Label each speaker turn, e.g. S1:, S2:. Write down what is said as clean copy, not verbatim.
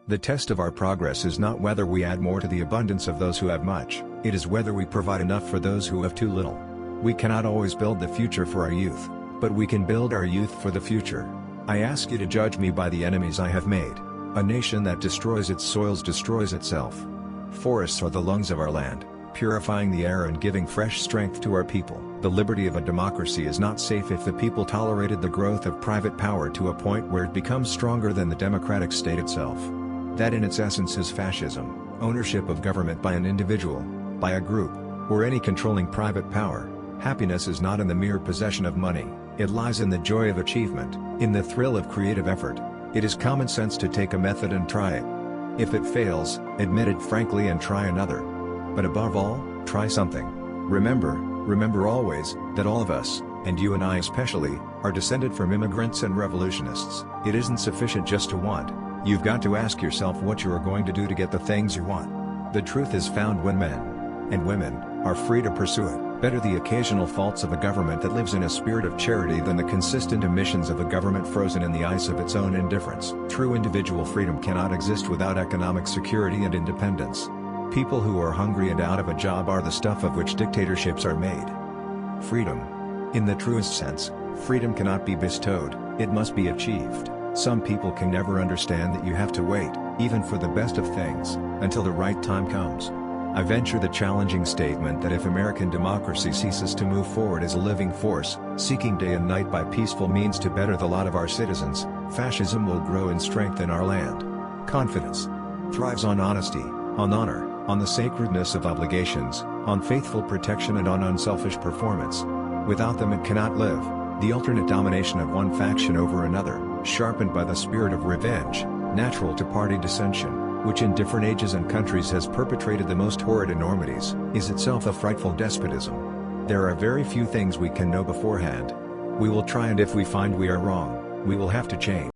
S1: The test of our progress is not whether we add more to the abundance of those who have much, it is whether we provide enough for those who have too little. We cannot always build the future for our youth, but we can build our youth for the future. I ask you to judge me by the enemies I have made. A nation that destroys its soils destroys itself. Forests are the lungs of our land, purifying the air and giving fresh strength to our people. The liberty of a democracy is not safe if the people tolerated the growth of private power to a point where it becomes stronger than the democratic state itself. That in its essence is fascism, ownership of government by an individual, by a group, or any controlling private power. Happiness is not in the mere possession of money, it lies in the joy of achievement, in the thrill of creative effort. It is common sense to take a method and try it. If it fails, admit it frankly and try another. But above all, try something. Remember always, that all of us, and you and I especially, are descended from immigrants and revolutionists. It isn't sufficient just to want, you've got to ask yourself what you are going to do to get the things you want. The truth is found when men, and women, are free to pursue it. Better the occasional faults of a government that lives in a spirit of charity than the consistent omissions of a government frozen in the ice of its own indifference. True individual freedom cannot exist without economic security and independence. People who are hungry and out of a job are the stuff of which dictatorships are made. Freedom. In the truest sense, freedom cannot be bestowed, it must be achieved. Some people can never understand that you have to wait, even for the best of things, until the right time comes. I venture the challenging statement that if American democracy ceases to move forward as a living force, seeking day and night by peaceful means to better the lot of our citizens, fascism will grow in strength in our land. Confidence thrives on honesty, on honor, on the sacredness of obligations, on faithful protection and on unselfish performance. Without them it cannot live. The alternate domination of one faction over another, sharpened by the spirit of revenge, natural to party dissension, which in different ages and countries has perpetrated the most horrid enormities, is itself a frightful despotism. There are very few things we can know beforehand. We will try, and if we find we are wrong, we will have to change.